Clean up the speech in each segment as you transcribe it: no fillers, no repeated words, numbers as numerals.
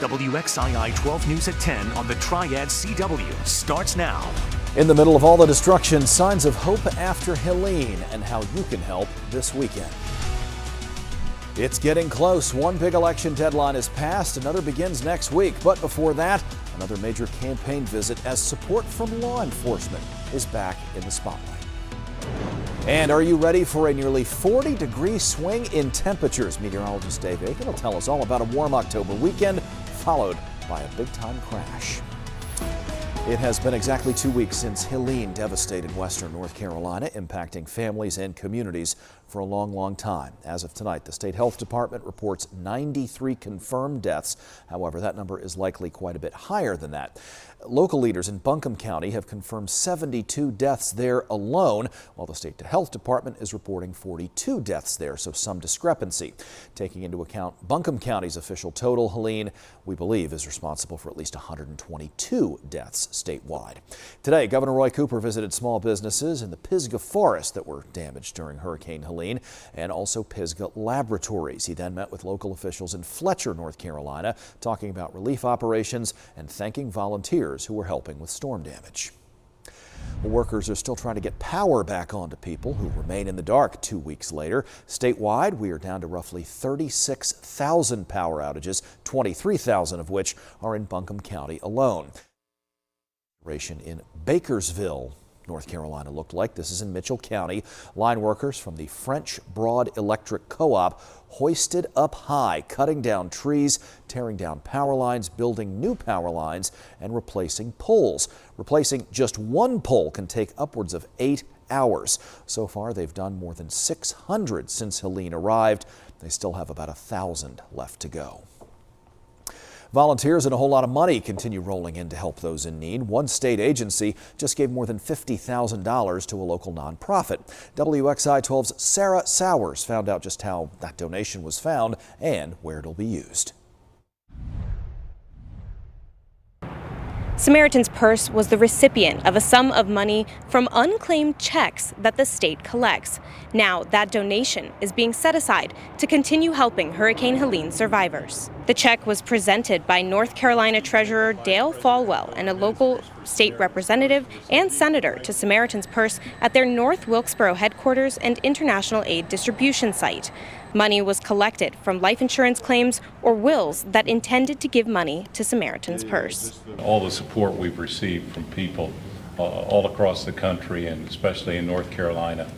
WXII 12 News at 10 on the Triad CW starts now. In the middle of all the destruction, signs of hope after Helene and how you can help this weekend. It's getting close. One big election deadline is passed. Another begins next week. But before that, another major campaign visit as support from law enforcement is back in the spotlight. And are you ready for a nearly 40-degree swing in temperatures? Meteorologist Dave Aiken will tell us all about a warm October weekend, followed by a big-time crash. It has been exactly 2 weeks since Helene devastated western North Carolina, impacting families and communities for a long time. As of tonight, the state health department reports 93 confirmed deaths. However, that number is likely quite a bit higher than that. Local leaders in Buncombe County have confirmed 72 deaths there alone, while the state health department is reporting 42 deaths there, so some discrepancy. Taking into account Buncombe County's official total, Helene, we believe, is responsible for at least 122 deaths statewide. Today, Governor Roy Cooper visited small businesses in the Pisgah Forest that were damaged during Hurricane Helene, and also Pisgah Laboratories. He then met with local officials in Fletcher, North Carolina, talking about relief operations and thanking volunteers who were helping with storm damage. Workers are still trying to get power back onto people who remain in the dark 2 weeks later. Statewide, we are down to roughly 36,000 power outages, 23,000 of which are in Buncombe County alone. In Bakersville, North Carolina looked like. This is in Mitchell County. Line workers from the French Broad Electric Co-op hoisted up high, cutting down trees, tearing down power lines, building new power lines, and replacing poles. Replacing just one pole can take upwards of 8 hours. So far, they've done more than 600 since Helene arrived. They still have about 1,000 left to go. Volunteers and a whole lot of money continue rolling in to help those in need. One state agency just gave more than $50,000 to a local nonprofit. WXII 12's Sarah Sowers found out just how that donation was found and where it'll be used. Samaritan's Purse was the recipient of a sum of money from unclaimed checks that the state collects. Now that donation is being set aside to continue helping Hurricane Helene survivors. The check was presented by North Carolina Treasurer Dale Folwell and a local state representative and senator to Samaritan's Purse at their North Wilkesboro headquarters and international aid distribution site. Money was collected from life insurance claims or wills that intended to give money to Samaritan's Purse. All the support we've received from people all across the country, and especially in North Carolina,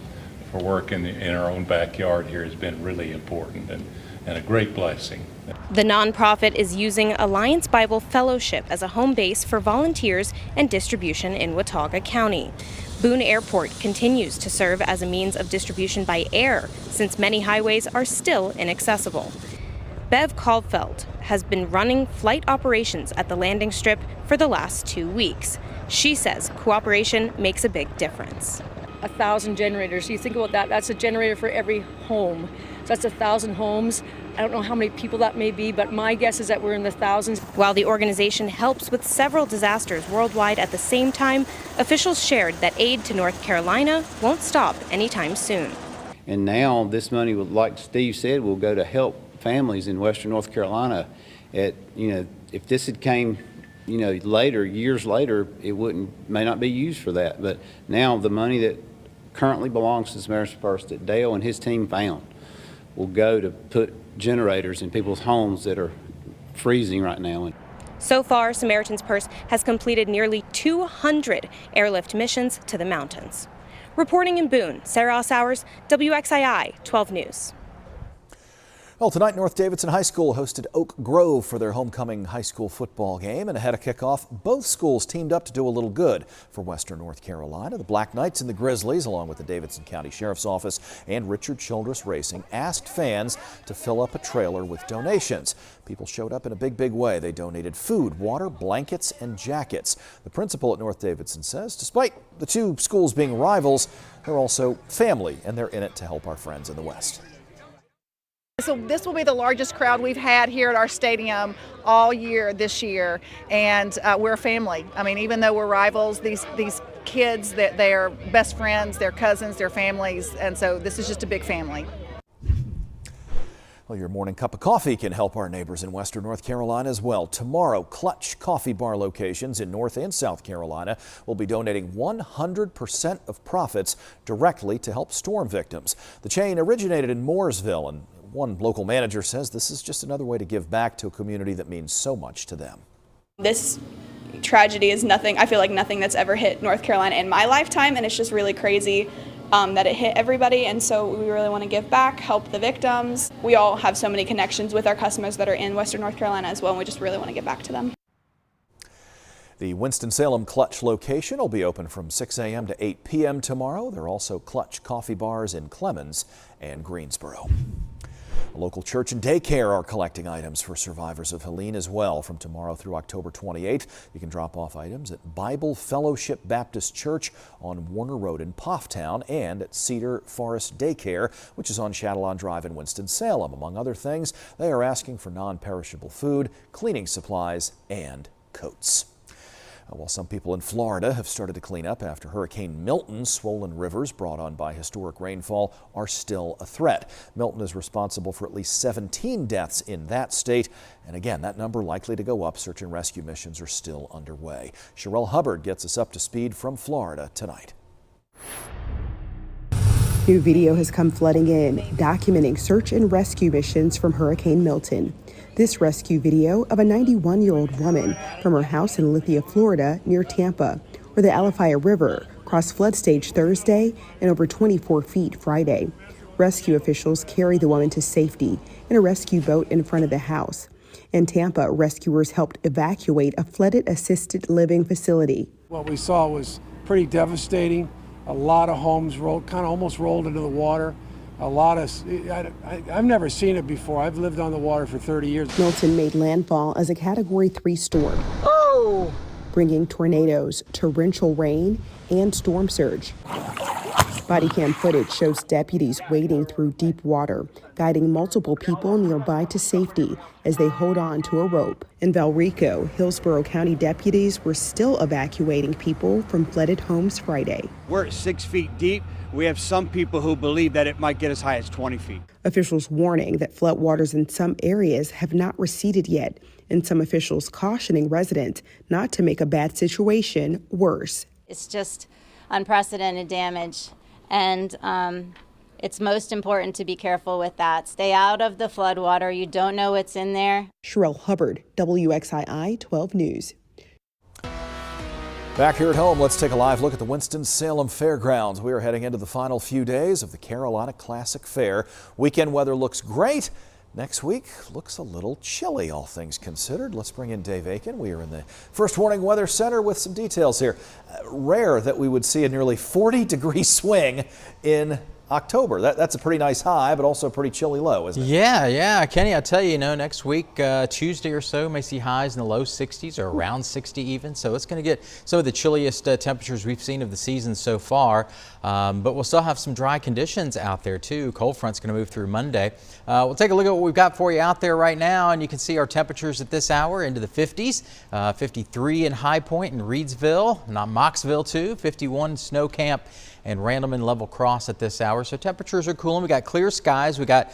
for work in our own backyard here has been really important and a great blessing. The nonprofit is using Alliance Bible Fellowship as a home base for volunteers and distribution in Watauga County. Boone Airport continues to serve as a means of distribution by air, since many highways are still inaccessible. Bev Caulfield has been running flight operations at the landing strip for the last 2 weeks. She says cooperation makes a big difference. 1,000 generators. You think about that, that's a generator for every home. So that's 1,000 homes. I don't know how many people that may be, but my guess is that we're in the thousands. While the organization helps with several disasters worldwide at the same time, officials shared that aid to North Carolina won't stop anytime soon. And now this money, like Steve said, will go to help families in Western North Carolina. If this had came, later, years later, it may not be used for that. But now the money that currently belongs to Samaritan's Purse that Dale and his team found will go to put generators in people's homes that are freezing right now. So far, Samaritan's Purse has completed nearly 200 airlift missions to the mountains. Reporting in Boone, Sarah Sowers, WXII 12 News. Well, tonight North Davidson High School hosted Oak Grove for their homecoming high school football game, and ahead of kickoff, both schools teamed up to do a little good for Western North Carolina. The Black Knights and the Grizzlies, along with the Davidson County Sheriff's Office and Richard Childress Racing, asked fans to fill up a trailer with donations. People showed up in a big way. They donated food, water, blankets, and jackets. The principal at North Davidson says, despite the two schools being rivals, they're also family, and they're in it to help our friends in the West. So this will be the largest crowd we've had here at our stadium all year this year, and we're a family. I mean, even though we're rivals, these kids, that they're best friends, they're cousins, they're families, and so this is just a big family. Well, your morning cup of coffee can help our neighbors in Western North Carolina as well. Tomorrow, Clutch Coffee Bar locations in North and South Carolina will be donating 100% of profits directly to help storm victims. The chain originated in Mooresville, and one local manager says this is just another way to give back to a community that means so much to them. This tragedy is nothing, I feel like nothing that's ever hit North Carolina in my lifetime, and it's just really crazy that it hit everybody, and so we really want to give back, help the victims. We all have so many connections with our customers that are in Western North Carolina as well, and we just really want to give back to them. The Winston-Salem Clutch location will be open from 6 a.m. to 8 p.m. tomorrow. There are also Clutch coffee bars in Clemens and Greensboro. A local church and daycare are collecting items for survivors of Helene as well. From tomorrow through October 28th, you can drop off items at Bible Fellowship Baptist Church on Warner Road in Pofftown and at Cedar Forest Daycare, which is on Chatillon Drive in Winston-Salem. Among other things, they are asking for non-perishable food, cleaning supplies, and coats. While some people in Florida have started to clean up after Hurricane Milton, swollen rivers brought on by historic rainfall are still a threat. Milton is responsible for at least 17 deaths in that state. And again, that number likely to go up. Search and rescue missions are still underway. Sherelle Hubbard gets us up to speed from Florida tonight. New video has come flooding in, documenting search and rescue missions from Hurricane Milton. This rescue video of a 91-year-old woman from her house in Lithia, Florida, near Tampa, where the Alafia River crossed flood stage Thursday and over 24 feet Friday. Rescue officials carried the woman to safety in a rescue boat in front of the house. In Tampa, rescuers helped evacuate a flooded assisted living facility. What we saw was pretty devastating. A lot of homes almost rolled into the water. I've never seen it before. I've lived on the water for 30 years. Milton made landfall as a Category 3 storm, bringing tornadoes, torrential rain, and storm surge. Body cam footage shows deputies wading through deep water, guiding multiple people nearby to safety as they hold on to a rope. In Valrico, Hillsborough County deputies were still evacuating people from flooded homes Friday. We're at 6 feet deep. We have some people who believe that it might get as high as 20 feet. Officials warning that floodwaters in some areas have not receded yet, and some officials cautioning residents not to make a bad situation worse. It's just unprecedented damage, and it's most important to be careful with that. Stay out of the floodwater. You don't know what's in there. Sherelle Hubbard, WXII 12 News. Back here at home, let's take a live look at the Winston-Salem Fairgrounds. We are heading into the final few days of the Carolina Classic Fair. Weekend weather looks great. Next week looks a little chilly, all things considered. Let's bring in Dave Aiken. We are in the First Warning Weather Center with some details here. Rare that we would see a nearly 40-degree swing in October. That's a pretty nice high, but also a pretty chilly low, isn't it? Yeah, Kenny, I tell you, next week, Tuesday or so, may see highs in the low 60s or around 60 even. So it's going to get some of the chilliest temperatures we've seen of the season so far. But we'll still have some dry conditions out there too. Cold front's going to move through Monday. We'll take a look at what we've got for you out there right now, and you can see our temperatures at this hour into the 50s. 53 in High Point and Reedsville, not Moxville too. 51 in Snow Camp and Randleman Level Cross at this hour. So temperatures are cooling. We got clear skies. We got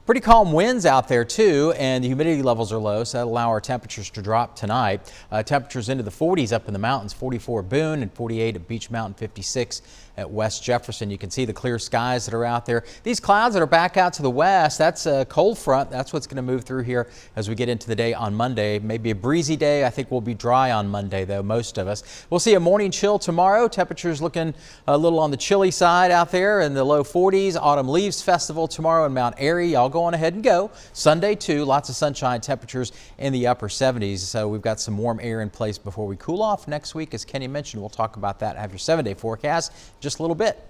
pretty calm winds out there too, and the humidity levels are low, so that'll allow our temperatures to drop tonight. Temperatures into the 40s up in the mountains, 44 at Boone and 48 at Beech Mountain, 56 at West Jefferson. You can see the clear skies that are out there. These clouds that are back out to the west, that's a cold front. That's what's going to move through here as we get into the day on Monday. Maybe a breezy day. I think we'll be dry on Monday though, most of us. We'll see a morning chill tomorrow. Temperatures looking a little on the chilly side out there in the low 40s. Autumn Leaves Festival tomorrow in Mount Airy. Y'all go on ahead and go. Sunday too, lots of sunshine, temperatures in the upper 70s. So we've got some warm air in place before we cool off next week. As Kenny mentioned, we'll talk about that. Have your 7-day forecast just a little bit.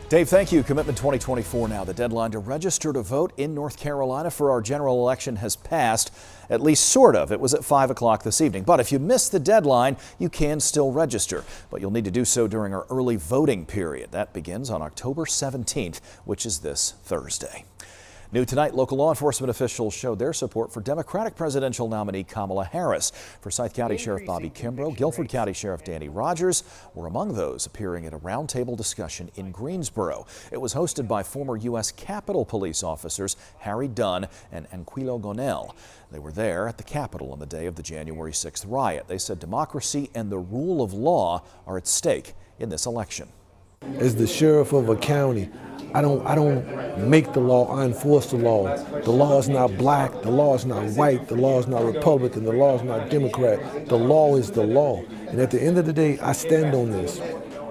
Dave, thank you. Commitment 2024 now. The deadline to register to vote in North Carolina for our general election has passed, at least sort of. It was at 5 o'clock this evening. But if you missed the deadline, you can still register. But you'll need to do so during our early voting period. That begins on October 17th, which is this Thursday. New tonight, local law enforcement officials showed their support for Democratic presidential nominee Kamala Harris. Forsyth County Sheriff Bobby Kimbrough, Guilford County Sheriff Danny Rogers were among those appearing at a roundtable discussion in Greensboro. It was hosted by former U.S. Capitol Police officers Harry Dunn and Anquilo Gonell. They were there at the Capitol on the day of the January 6th riot. They said democracy and the rule of law are at stake in this election. As the sheriff of a county, I don't make the law, I enforce the law. The law is not black, the law is not white, the law is not Republican, the law is not Democrat. The law is the law. And at the end of the day, I stand on this.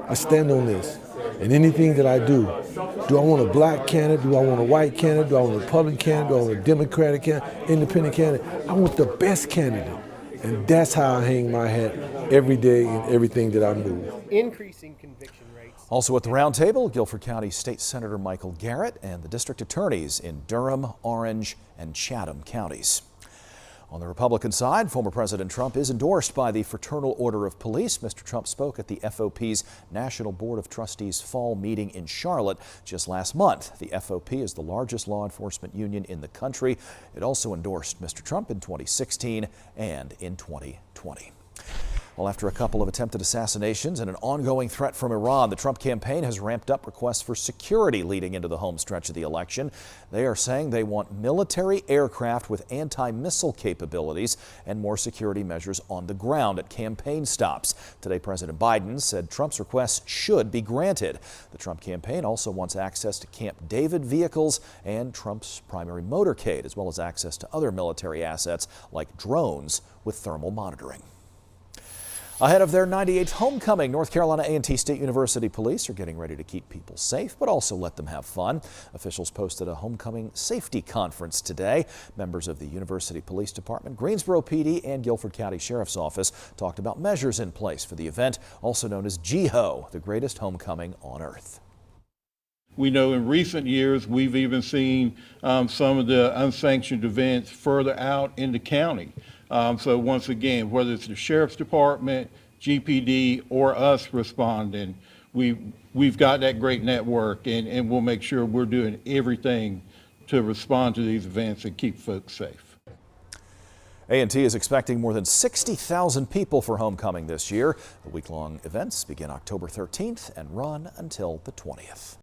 I stand on this. And anything that I do I want a black candidate? Do I want a white candidate? Do I want a Republican candidate? Do I want a Democratic candidate? Independent candidate? I want the best candidate. And that's how I hang my hat every day in everything that I move. Increasing conviction rates. Also at the roundtable, Guilford County State Senator Michael Garrett and the district attorneys in Durham, Orange, and Chatham counties. On the Republican side, former President Trump is endorsed by the Fraternal Order of Police. Mr. Trump spoke at the FOP's National Board of Trustees fall meeting in Charlotte just last month. The FOP is the largest law enforcement union in the country. It also endorsed Mr. Trump in 2016 and in 2020. Well, after a couple of attempted assassinations and an ongoing threat from Iran, the Trump campaign has ramped up requests for security leading into the home stretch of the election. They are saying they want military aircraft with anti-missile capabilities and more security measures on the ground at campaign stops. Today, President Biden said Trump's requests should be granted. The Trump campaign also wants access to Camp David vehicles and Trump's primary motorcade, as well as access to other military assets like drones with thermal monitoring. Ahead of their 98th homecoming, North Carolina A&T State University police are getting ready to keep people safe, but also let them have fun. Officials posted a homecoming safety conference today. Members of the University Police Department, Greensboro PD, and Guilford County Sheriff's Office talked about measures in place for the event, also known as GHO, the greatest homecoming on earth. We know in recent years we've even seen some of the unsanctioned events further out in the county. So once again, whether it's the Sheriff's Department, GPD, or us responding, we've got that great network, and we'll make sure we're doing everything to respond to these events and keep folks safe. A&T is expecting more than 60,000 people for homecoming this year. The week-long events begin October 13th and run until the 20th.